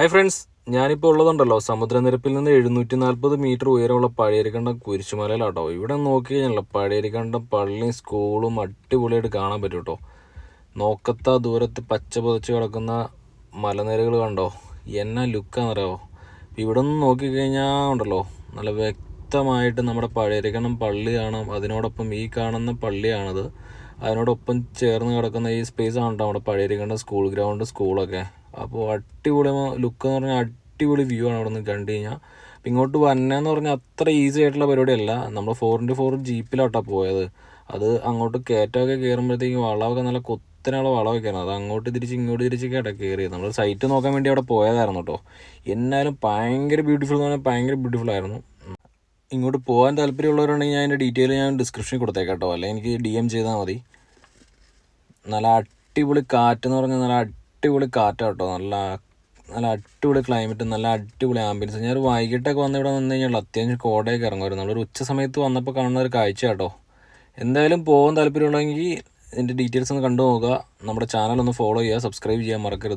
Hi friends, ഞാനിപ്പോൾ ഉള്ളതുണ്ടല്ലോ സമുദ്രനിരപ്പിൽ നിന്ന് 740 മീറ്റർ ഉയരമുള്ള പഴയരിക്കണ്ടം കുരിശുമലയിലാട്ടോ. ഇവിടെ നോക്കി കഴിഞ്ഞാൽ പഴയരിക്കണ്ടം പള്ളിയും സ്കൂളും അടിപൊളിയായിട്ട് കാണാൻ പറ്റും കേട്ടോ. നോക്കത്താ ദൂരത്ത് പച്ച പുതച്ച് കിടക്കുന്ന മലനിരകൾ കണ്ടോ, എന്നാ ലുക്കാണെന്നറിയാമോ. ഇവിടെ നിന്ന് നോക്കിക്കഴിഞ്ഞാൽ ഉണ്ടല്ലോ നല്ല വ്യക്തമായിട്ട് നമ്മുടെ പഴയരിക്കണ്ടം പള്ളി കാണാം. അതിനോടൊപ്പം ഈ കാണുന്ന പള്ളിയാണിത്. അതിനോടൊപ്പം ചേർന്ന് കിടക്കുന്ന ഈ സ്പേസ് ആണ് നമ്മുടെ പഴയരിക്കണ്ടം സ്കൂൾ ഗ്രൗണ്ട്, സ്കൂളൊക്കെ. അപ്പോൾ അടിപൊളി ലുക്ക് എന്ന് പറഞ്ഞാൽ അടിപൊളി വ്യൂ ആണ് അവിടെ നിന്ന് കണ്ടു കഴിഞ്ഞാൽ. അപ്പം ഇങ്ങോട്ട് വന്നതെന്ന് പറഞ്ഞാൽ അത്ര ഈസി ആയിട്ടുള്ള പരിപാടിയല്ല. നമ്മൾ 4x4 ജീപ്പിലോട്ടാണ് പോയത്. അത് അങ്ങോട്ട് കയറ്റമൊക്കെ കയറുമ്പോഴത്തേക്കും വളമൊക്കെ നല്ല കുത്തനെയുള്ള വളമൊക്കെയാണ്. അത് അങ്ങോട്ട് തിരിച്ച് ഇങ്ങോട്ട് തിരിച്ചൊക്കെയാണ് കയറിയത്. നമ്മൾ സൈറ്റ് നോക്കാൻ വേണ്ടി അവിടെ പോയതായിരുന്നു കേട്ടോ. എന്നാലും ഭയങ്കര ബ്യൂട്ടിഫുൾ എന്ന് പറഞ്ഞാൽ ഭയങ്കര ബ്യൂട്ടിഫുൾ ആയിരുന്നു. ഇങ്ങോട്ട് പോകാൻ താല്പര്യമുള്ളവരുണ്ടെങ്കിൽ ഞാൻ അതിൻ്റെ ഡീറ്റെയിൽ ഞാൻ ഡിസ്ക്രിപ്ഷനിൽ കൊടുത്തേക്കാം കേട്ടോ. അല്ലെങ്കിൽ എനിക്ക് DM ചെയ്താൽ മതി. നല്ല അടിപൊളി കാറ്റെന്ന് പറഞ്ഞാൽ നല്ല അടിപൊളി കാറ്റാണ് കേട്ടോ. നല്ല അടിപൊളി ക്ലൈമറ്റ്, നല്ല അടിപൊളി ആംബിയൻസ്. ഞാനൊരു വൈകിട്ടൊക്കെ വന്ന് ഇവിടെ വന്നു കഴിഞ്ഞാൽ അത്യാവശ്യം കോടയൊക്കെ ഇറങ്ങുമായിരുന്നു. നമ്മളൊരു ഉച്ച സമയത്ത് വന്നപ്പോൾ കാണുന്ന ഒരു കാഴ്ച കേട്ടോ. എന്തായാലും പോകാൻ താല്പര്യമുള്ളതെങ്കിൽ ഇതിൻ്റെ ഡീറ്റെയിൽസ് ഒന്ന് കണ്ടു നോക്കുക. നമ്മുടെ ചാനൽ ഒന്ന് ഫോളോ ചെയ്യുക, സബ്സ്ക്രൈബ് ചെയ്യാൻ മറക്കരുത്.